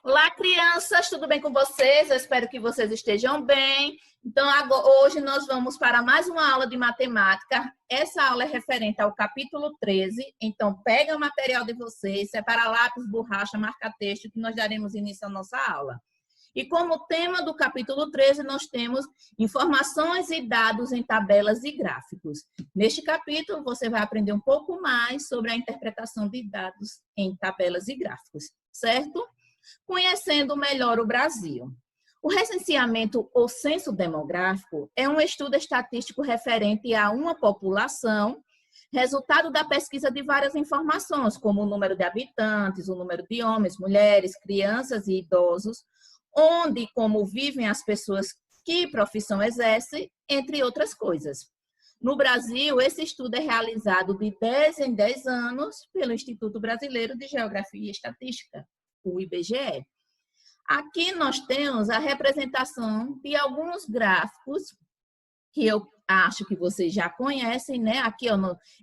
Olá, crianças, tudo bem com vocês? Eu espero que vocês estejam bem. Então, hoje nós vamos para mais uma aula de matemática. Essa aula é referente ao capítulo 13. Então, pega o material de vocês, separa lápis, borracha, marca-texto, que nós daremos início à nossa aula. E como tema do capítulo 13, nós temos informações e dados em tabelas e gráficos. Neste capítulo, você vai aprender um pouco mais sobre a interpretação de dados em tabelas e gráficos, certo? Conhecendo melhor o Brasil. O recenseamento ou censo demográfico é um estudo estatístico referente a uma população, resultado da pesquisa de várias informações, como o número de habitantes, o número de homens, mulheres, crianças e idosos, onde e como vivem as pessoas, que profissão exercem, entre outras coisas. No Brasil, esse estudo é realizado de 10 em 10 anos pelo Instituto Brasileiro de Geografia e Estatística, o IBGE. Aqui nós temos a representação de alguns gráficos que eu acho que vocês já conhecem, né? Aqui,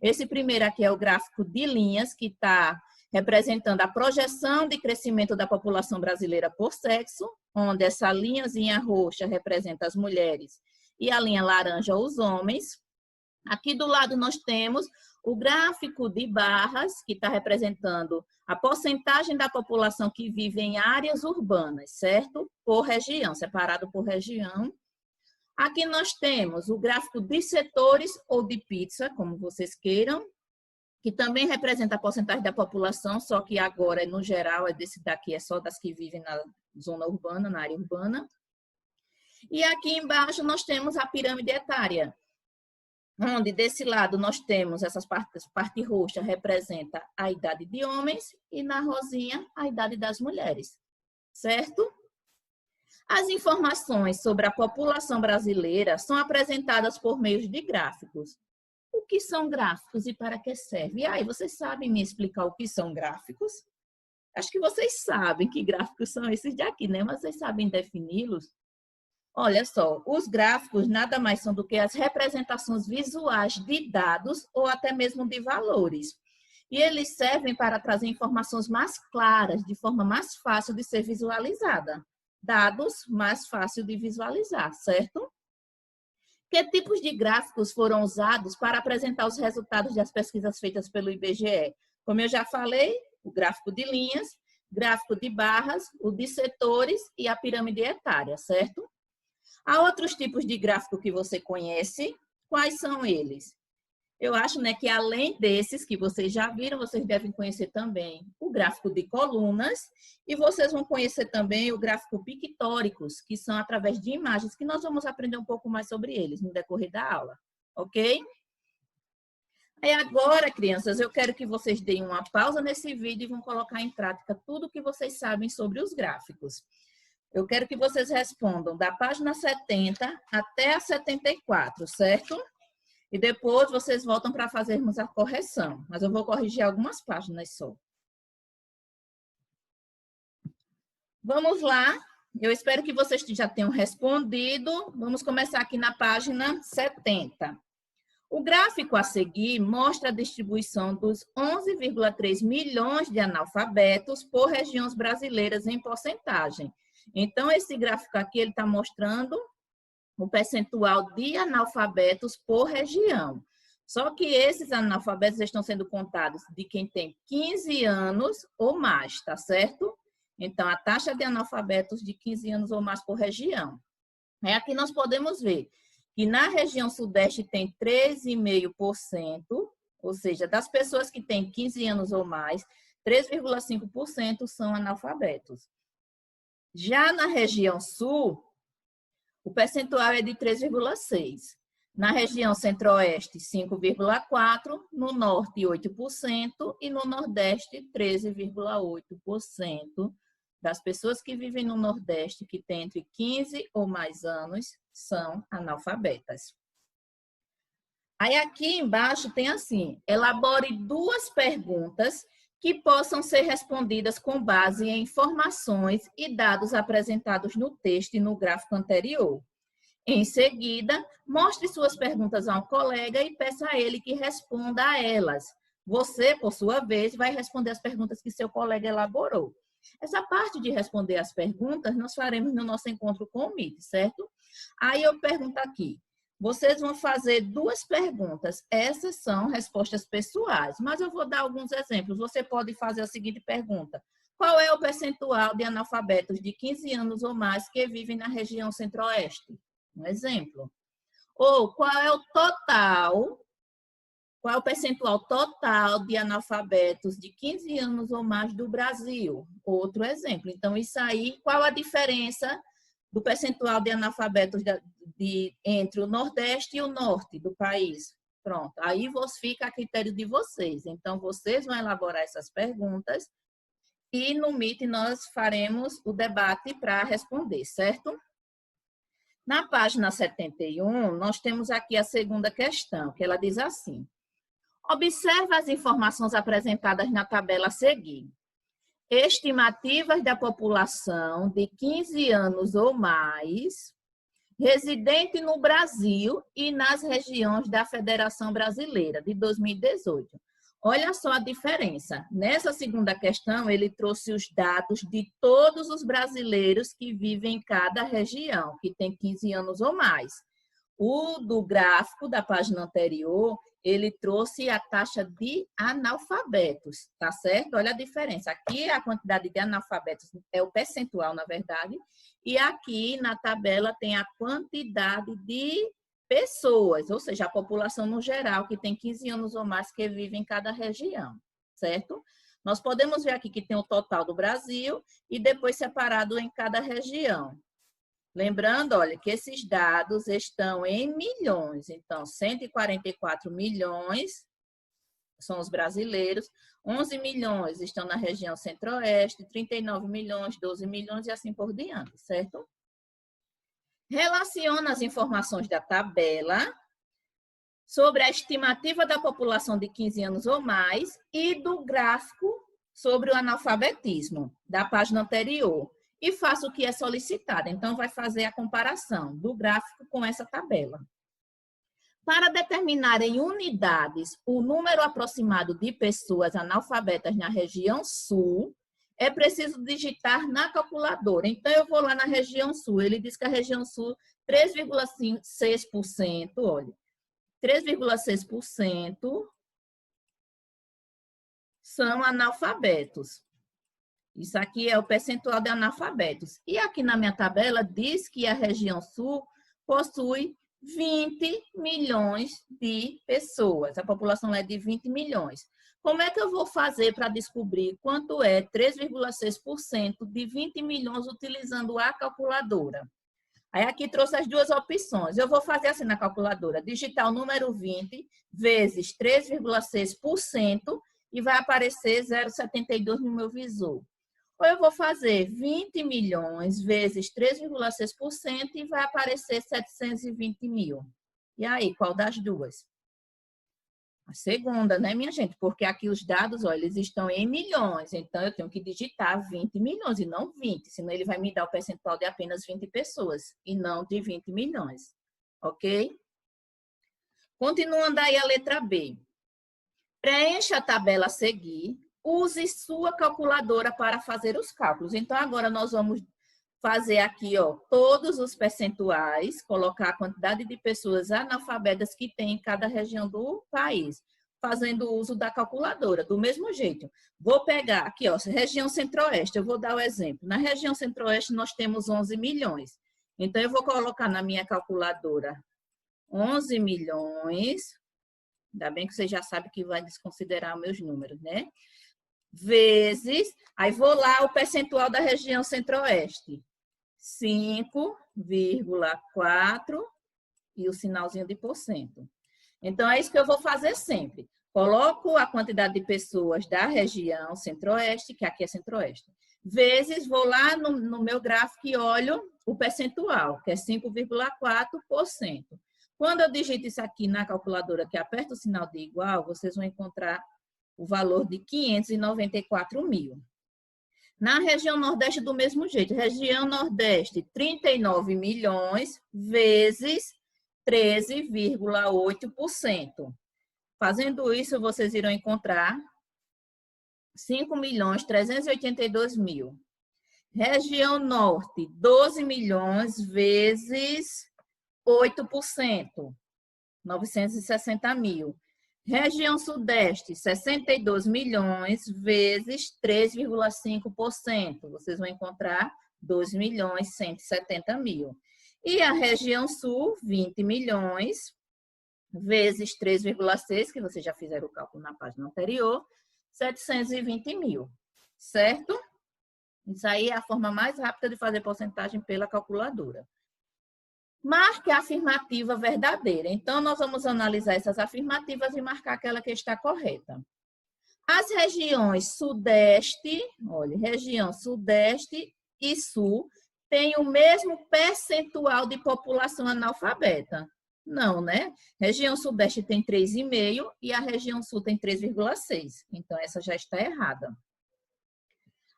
esse primeiro aqui é o gráfico de linhas, que está representando a projeção de crescimento da população brasileira por sexo, onde essa linhazinha roxa representa as mulheres e a linha laranja os homens. Aqui do lado nós temos o gráfico de barras, que está representando a porcentagem da população que vive em áreas urbanas, certo? Por região, separado por região. Aqui nós temos o gráfico de setores ou de pizza, como vocês queiram, que também representa a porcentagem da população, só que agora, no geral, desse daqui é só das que vivem na zona urbana, na área urbana. E aqui embaixo nós temos a pirâmide etária, onde desse lado nós temos essas partes, parte roxa representa a idade de homens e na rosinha a idade das mulheres, certo? As informações sobre a população brasileira são apresentadas por meio de gráficos. O que são gráficos e para que servem? E aí, vocês sabem me explicar o que são gráficos? Acho que vocês sabem que gráficos são esses daqui, né? Mas vocês sabem defini-los? Olha só, os gráficos nada mais são do que as representações visuais de dados ou até mesmo de valores. E eles servem para trazer informações mais claras, de forma mais fácil de ser visualizada. Dados mais fácil de visualizar, certo? Que tipos de gráficos foram usados para apresentar os resultados das pesquisas feitas pelo IBGE? Como eu já falei, o gráfico de linhas, gráfico de barras, o de setores e a pirâmide etária, certo? Há outros tipos de gráfico que você conhece. Quais são eles? Eu acho, né, que além desses que vocês já viram, vocês devem conhecer também o gráfico de colunas e vocês vão conhecer também o gráfico pictóricos, que são através de imagens, que nós vamos aprender um pouco mais sobre eles no decorrer da aula, ok? Aí agora, crianças, eu quero que vocês deem uma pausa nesse vídeo e vão colocar em prática tudo o que vocês sabem sobre os gráficos. Eu quero que vocês respondam da página 70 até a 74, certo? E depois vocês voltam para fazermos a correção. Mas eu vou corrigir algumas páginas só. Vamos lá. Eu espero que vocês já tenham respondido. Vamos começar aqui na página 70. O gráfico a seguir mostra a distribuição dos 11,3 milhões de analfabetos por regiões brasileiras em porcentagem. Então, esse gráfico aqui ele está mostrando o percentual de analfabetos por região. Só que esses analfabetos estão sendo contados de quem tem 15 anos ou mais, tá certo? Então, a taxa de analfabetos de 15 anos ou mais por região. Aqui nós podemos ver que na região sudeste tem 13,5%, ou seja, das pessoas que têm 15 anos ou mais, 3,5% são analfabetos. Já na região sul, o percentual é de 3,6%. Na região centro-oeste, 5,4%. No norte, 8%. E no nordeste, 13,8% das pessoas que vivem no nordeste, que têm entre 15 ou mais anos, são analfabetas. Aí aqui embaixo tem assim, elabore 2 perguntas que possam ser respondidas com base em informações e dados apresentados no texto e no gráfico anterior. Em seguida, mostre suas perguntas a um colega e peça a ele que responda a elas. Você, por sua vez, vai responder as perguntas que seu colega elaborou. Essa parte de responder as perguntas nós faremos no nosso encontro com o MIT, certo? Aí eu pergunto aqui, vocês vão fazer 2 perguntas. Essas são respostas pessoais, mas eu vou dar alguns exemplos. Você pode fazer a seguinte pergunta: qual é o percentual de analfabetos de 15 anos ou mais que vivem na região centro-oeste? Um exemplo. Ou qual é o percentual total de analfabetos de 15 anos ou mais do Brasil? Outro exemplo. Então, isso aí, qual a diferença do percentual de analfabetos entre o Nordeste e o Norte do país? Pronto, aí fica a critério de vocês. Então, vocês vão elaborar essas perguntas e no Meet nós faremos o debate para responder, certo? Na página 71, nós temos aqui a segunda questão, que ela diz assim: observe as informações apresentadas na tabela a seguir. Estimativas da população de 15 anos ou mais, residente no Brasil e nas regiões da Federação Brasileira, de 2018. Olha só a diferença. Nessa segunda questão, ele trouxe os dados de todos os brasileiros que vivem em cada região, que tem 15 anos ou mais. O do gráfico da página anterior, ele trouxe a taxa de analfabetos, tá certo? Olha a diferença. Aqui a quantidade de analfabetos é o percentual, na verdade, e aqui na tabela tem a quantidade de pessoas, ou seja, a população no geral que tem 15 anos ou mais que vive em cada região, certo? Nós podemos ver aqui que tem o total do Brasil e depois separado em cada região. Lembrando, olha, que esses dados estão em milhões. Então, 144 milhões são os brasileiros, 11 milhões estão na região centro-oeste, 39 milhões, 12 milhões e assim por diante, certo? Relaciona as informações da tabela sobre a estimativa da população de 15 anos ou mais e do gráfico sobre o analfabetismo da página anterior e faça o que é solicitado. Então, vai fazer a comparação do gráfico com essa tabela. Para determinar em unidades o número aproximado de pessoas analfabetas na região sul, é preciso digitar na calculadora. Então, eu vou lá na região sul. Ele diz que a região sul, 3,6%, olha, 3,6% são analfabetos. Isso aqui é o percentual de analfabetos. E aqui na minha tabela diz que a região sul possui 20 milhões de pessoas. A população é de 20 milhões. Como é que eu vou fazer para descobrir quanto é 3,6% de 20 milhões utilizando a calculadora? Aí aqui trouxe as 2 opções. Eu vou fazer assim na calculadora, digitar o número 20 vezes 3,6% e vai aparecer 0,72 no meu visor. Ou eu vou fazer 20 milhões vezes 3,6% e vai aparecer 720 mil. E aí, qual das duas? A segunda, né, minha gente? Porque aqui os dados, olha, eles estão em milhões. Então, eu tenho que digitar 20 milhões e não 20. Senão, ele vai me dar o percentual de apenas 20 pessoas e não de 20 milhões. Ok? Continuando aí a letra B. Preencha a tabela a seguir. Use sua calculadora para fazer os cálculos. Então, agora nós vamos fazer aqui, ó, todos os percentuais, colocar a quantidade de pessoas analfabetas que tem em cada região do país, fazendo uso da calculadora, do mesmo jeito. Vou pegar aqui, ó, região centro-oeste, eu vou dar o exemplo. Na região centro-oeste nós temos 11 milhões. Então, eu vou colocar na minha calculadora 11 milhões, ainda bem que você já sabe que vai desconsiderar meus números, né? Vezes, aí vou lá o percentual da região centro-oeste. 5,4 e o sinalzinho de porcento. Então, é isso que eu vou fazer sempre. Coloco a quantidade de pessoas da região centro-oeste, que aqui é centro-oeste, vezes, vou lá no meu gráfico e olho o percentual, que é 5,4%. Quando eu digito isso aqui na calculadora, que aperto o sinal de igual, vocês vão encontrar o valor de 594 mil. Na região Nordeste, do mesmo jeito. Região Nordeste, 39 milhões vezes 13,8%. Fazendo isso, vocês irão encontrar 5.382.000. Região Norte, 12 milhões vezes 8%, 960.000. Região Sudeste, 62 milhões vezes 3,5%. Vocês vão encontrar 2.170.000. E a região Sul, 20 milhões vezes 3,6%, que vocês já fizeram o cálculo na página anterior, 720.000, certo? Isso aí é a forma mais rápida de fazer porcentagem pela calculadora. Marque a afirmativa verdadeira. Então, nós vamos analisar essas afirmativas e marcar aquela que está correta. As regiões Sudeste, olha, região Sudeste e Sul têm o mesmo percentual de população analfabeta. Não, né? Região Sudeste tem 3,5% e a região Sul tem 3,6%. Então, essa já está errada.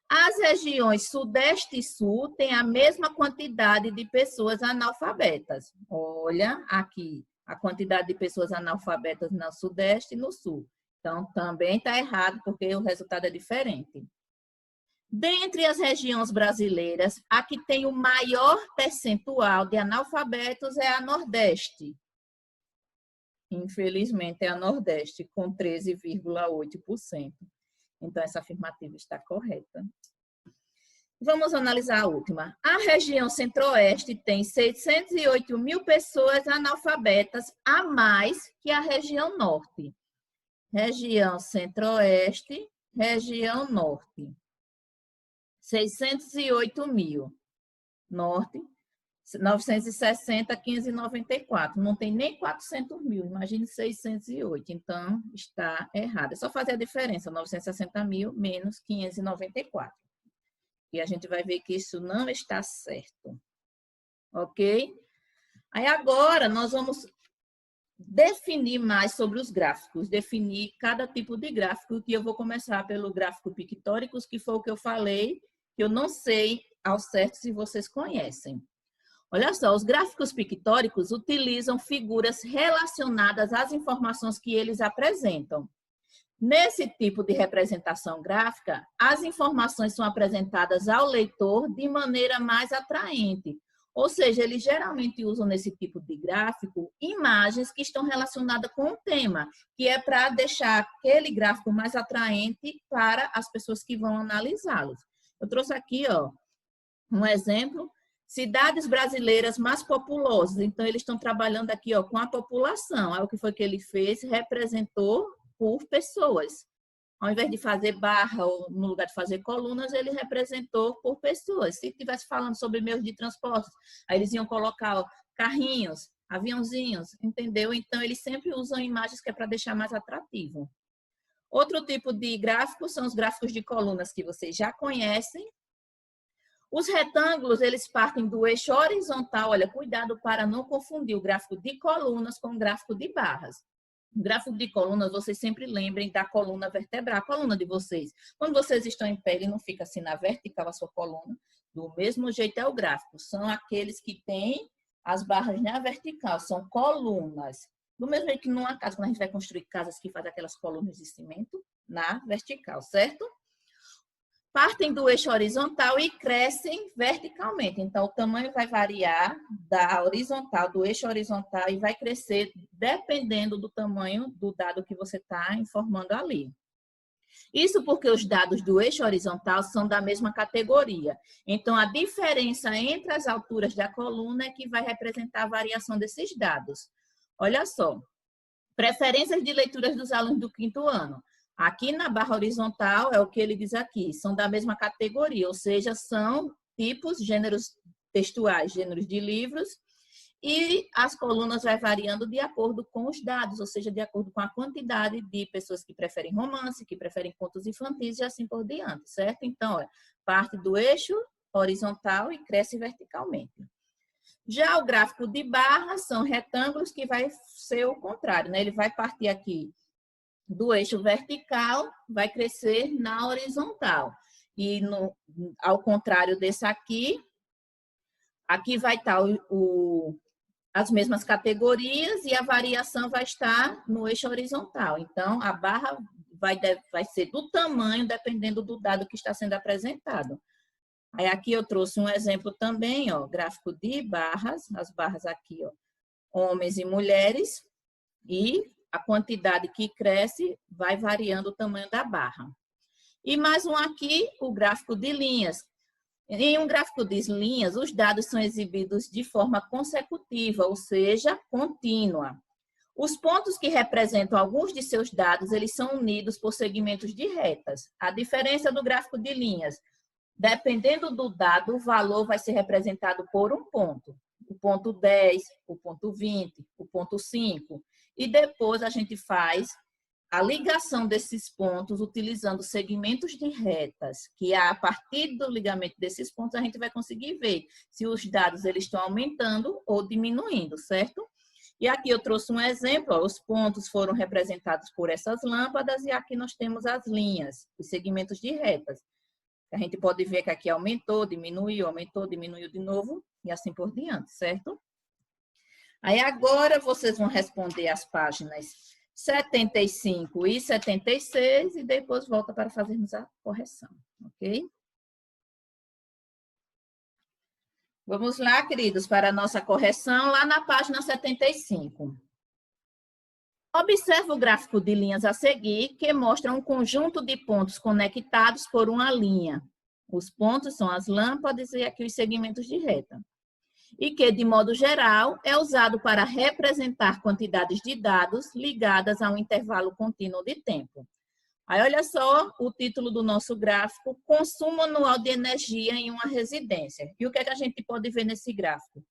As regiões Sudeste e Sul têm a mesma quantidade de pessoas analfabetas. Olha aqui, a quantidade de pessoas analfabetas no Sudeste e no Sul. Então, também está errado, porque o resultado é diferente. Dentre as regiões brasileiras, a que tem o maior percentual de analfabetos é a Nordeste. Infelizmente, é a Nordeste, com 13,8%. Então, essa afirmativa está correta. Vamos analisar a última. A região Centro-Oeste tem 608.000 pessoas analfabetas a mais que a região Norte. Região Centro-Oeste, região Norte. 608.000. Norte, 960, 1594. Não tem nem 400.000, imagine 608. Então, está errado. É só fazer a diferença, 960.000 menos 594. E a gente vai ver que isso não está certo. Ok? Aí agora, nós vamos definir mais sobre os gráficos. Definir cada tipo de gráfico, que eu vou começar pelo gráfico pictóricos, que foi o que eu falei, que eu não sei ao certo se vocês conhecem. Olha só, os gráficos pictóricos utilizam figuras relacionadas às informações que eles apresentam. Nesse tipo de representação gráfica, as informações são apresentadas ao leitor de maneira mais atraente. Ou seja, eles geralmente usam nesse tipo de gráfico imagens que estão relacionadas com o tema, que é para deixar aquele gráfico mais atraente para as pessoas que vão analisá-los. Eu trouxe aqui, ó, um exemplo. Cidades brasileiras mais populosas. Então, eles estão trabalhando aqui, ó, com a população. Aí, o que foi que ele fez? Representou por pessoas. Ao invés de fazer barra ou no lugar de fazer colunas, ele representou por pessoas. Se estivesse falando sobre meios de transporte, aí eles iam colocar, ó, carrinhos, aviãozinhos, entendeu? Então, eles sempre usam imagens que é para deixar mais atrativo. Outro tipo de gráfico são os gráficos de colunas que vocês já conhecem. Os retângulos, eles partem do eixo horizontal. Olha, cuidado para não confundir o gráfico de colunas com o gráfico de barras. O gráfico de colunas, vocês sempre lembrem da coluna vertebral, a coluna de vocês. Quando vocês estão em pé, ele não fica assim na vertical a sua coluna. Do mesmo jeito é o gráfico. São aqueles que têm as barras na vertical, são colunas. Do mesmo jeito que numa casa, quando a gente vai construir casas que fazem aquelas colunas de cimento, na vertical, certo? Partem do eixo horizontal e crescem verticalmente. Então, o tamanho vai variar da horizontal, do eixo horizontal, e vai crescer dependendo do tamanho do dado que você está informando ali. Isso porque os dados do eixo horizontal são da mesma categoria. Então, a diferença entre as alturas da coluna é que vai representar a variação desses dados. Olha só, preferências de leituras dos alunos do 5º ano. Aqui na barra horizontal é o que ele diz aqui, são da mesma categoria, ou seja, são tipos, gêneros textuais, gêneros de livros, e as colunas vai variando de acordo com os dados, ou seja, de acordo com a quantidade de pessoas que preferem romance, que preferem contos infantis e assim por diante, certo? Então, ó, parte do eixo horizontal e cresce verticalmente. Já o gráfico de barras são retângulos que vai ser o contrário, né? Ele vai partir aqui do eixo vertical, vai crescer na horizontal. E ao contrário desse aqui, aqui vai estar as mesmas categorias e a variação vai estar no eixo horizontal. Então, a barra vai ser do tamanho, dependendo do dado que está sendo apresentado. Aí aqui eu trouxe um exemplo também, ó, gráfico de barras, as barras aqui, ó, homens e mulheres, e a quantidade que cresce vai variando o tamanho da barra. E mais um aqui, o gráfico de linhas. Em um gráfico de linhas, os dados são exibidos de forma consecutiva, ou seja, contínua. Os pontos que representam alguns de seus dados, eles são unidos por segmentos de retas. A diferença do gráfico de linhas, dependendo do dado, o valor vai ser representado por um ponto. O ponto 10, o ponto 20, o ponto 5. E depois a gente faz a ligação desses pontos utilizando segmentos de retas, que a partir do ligamento desses pontos a gente vai conseguir ver se os dados eles estão aumentando ou diminuindo, certo? E aqui eu trouxe um exemplo, ó, os pontos foram representados por essas lâmpadas e aqui nós temos as linhas, os segmentos de retas. A gente pode ver que aqui aumentou, diminuiu de novo e assim por diante, certo? Aí agora vocês vão responder as páginas 75 e 76 e depois volta para fazermos a correção, ok? Vamos lá, queridos, para a nossa correção, lá na página 75. Observe o gráfico de linhas a seguir, que mostra um conjunto de pontos conectados por uma linha. Os pontos são as lâmpadas e aqui os segmentos de reta. E que, de modo geral, é usado para representar quantidades de dados ligadas a um intervalo contínuo de tempo. Aí, olha só o título do nosso gráfico, consumo anual de energia em uma residência. E o que é que a gente pode ver nesse gráfico?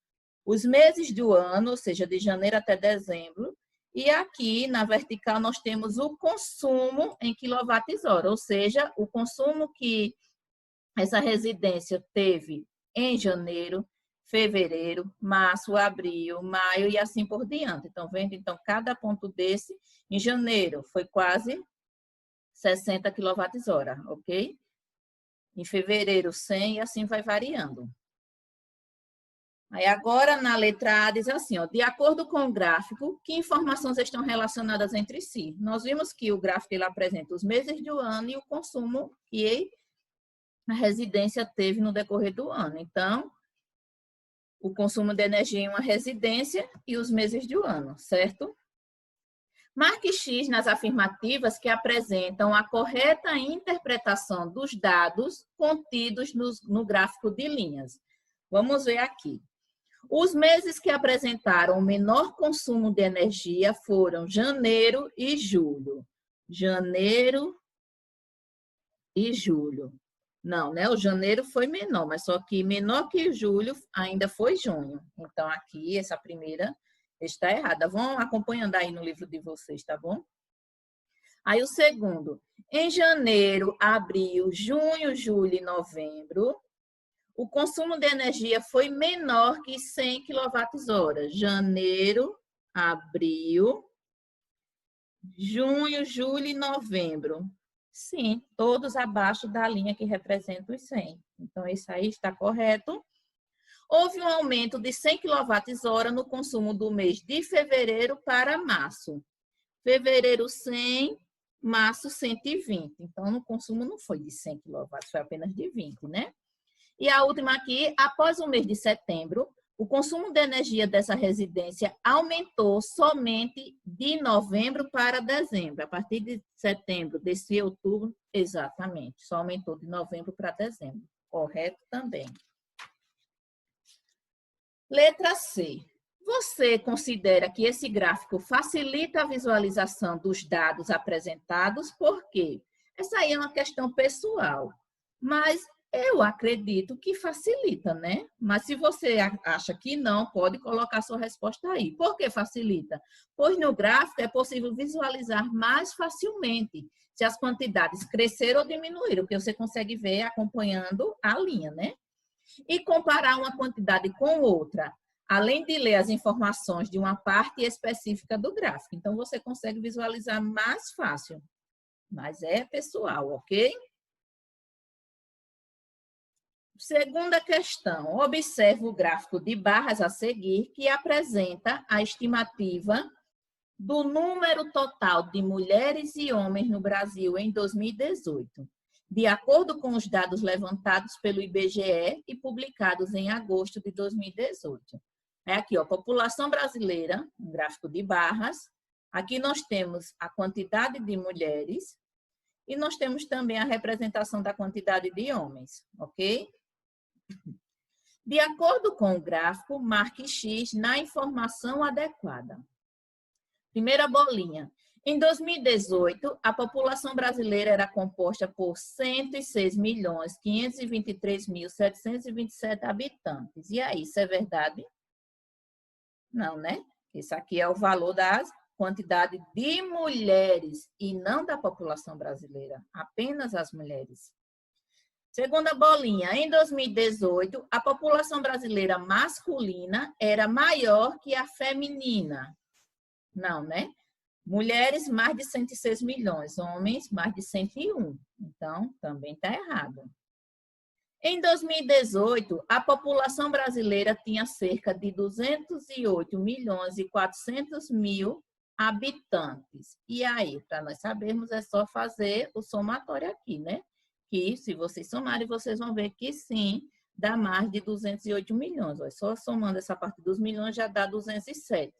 Os meses do ano, ou seja, de janeiro até dezembro, e aqui na vertical nós temos o consumo em quilowatts-hora, ou seja, o consumo que essa residência teve em janeiro, fevereiro, março, abril, maio e assim por diante. Então, vendo, então, cada ponto desse, em janeiro foi quase 60 kWh, ok? Em fevereiro, 100 e assim vai variando. Aí agora, na letra A, diz assim, ó, de acordo com o gráfico, que informações estão relacionadas entre si? Nós vimos que o gráfico ele apresenta os meses do ano e o consumo que a residência teve no decorrer do ano. Então, o consumo de energia em uma residência e os meses do ano, certo? Marque X nas afirmativas que apresentam a correta interpretação dos dados contidos no gráfico de linhas. Vamos ver aqui. Os meses que apresentaram o menor consumo de energia foram janeiro e julho. Janeiro e julho. Não, né? O janeiro foi menor, mas só que menor que julho ainda foi junho. Então, aqui, essa primeira está errada. Vão acompanhando aí no livro de vocês, tá bom? Aí, o segundo. Em janeiro, abril, junho, julho e novembro, o consumo de energia foi menor que 100 kWh. Janeiro, abril, junho, julho e novembro. Sim, todos abaixo da linha que representa os 100. Então, isso aí está correto. Houve um aumento de 100 kWh no consumo do mês de fevereiro para março. Fevereiro 100, março 120. Então, o consumo não foi de 100 kW, foi apenas de 20, né? E a última aqui, após o mês de setembro, o consumo de energia dessa residência aumentou somente de novembro para dezembro. A partir de setembro, desse outubro, exatamente, só aumentou de novembro para dezembro. Correto também. Letra C. Você considera que esse gráfico facilita a visualização dos dados apresentados? Por quê? Essa aí é uma questão pessoal, mas eu acredito que facilita, né? Mas se você acha que não, pode colocar sua resposta aí. Por que facilita? Pois no gráfico é possível visualizar mais facilmente se as quantidades cresceram ou diminuíram, porque você consegue ver acompanhando a linha, né? E comparar uma quantidade com outra, além de ler as informações de uma parte específica do gráfico. Então, você consegue visualizar mais fácil. Mas é pessoal, ok? Segunda questão, observe o gráfico de barras a seguir, que apresenta a estimativa do número total de mulheres e homens no Brasil em 2018, de acordo com os dados levantados pelo IBGE e publicados em agosto de 2018. É aqui, ó, população brasileira, um gráfico de barras. Aqui nós temos a quantidade de mulheres e nós temos também a representação da quantidade de homens, ok? De acordo com o gráfico, marque X na informação adequada. Primeira bolinha. Em 2018, a população brasileira era composta por 106.523.727 habitantes. E aí, isso é verdade? Não, né? Isso aqui é o valor da quantidade de mulheres e não da população brasileira, apenas as mulheres. Segunda bolinha, em 2018, a população brasileira masculina era maior que a feminina. Não, né? Mulheres, mais de 106 milhões, homens, mais de 101. Então, também está errado. Em 2018, a população brasileira tinha cerca de 208.400.000 habitantes. E aí, para nós sabermos, é só fazer o somatório aqui, né? Que, se vocês somarem, vocês vão ver que sim, dá mais de 208 milhões. Olha, só somando essa parte dos milhões já dá 207.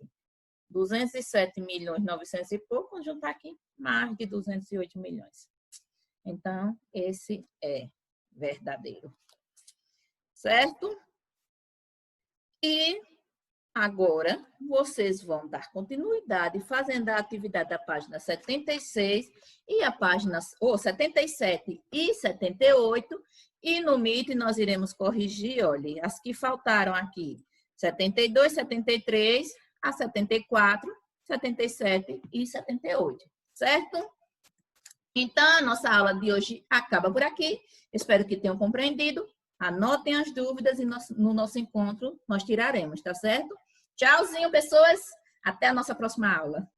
207 milhões 900 e pouco, vamos juntar aqui mais de 208 milhões. Então, esse é verdadeiro. Certo? E agora, vocês vão dar continuidade fazendo a atividade da página 76 e a página 77 e 78. E no Meet nós iremos corrigir, olha, as que faltaram aqui. 72, 73, a 74, 77 e 78, certo? Então, a nossa aula de hoje acaba por aqui. Espero que tenham compreendido. Anotem as dúvidas e no nosso encontro nós tiraremos, tá certo? Tchauzinho, pessoas. Até a nossa próxima aula.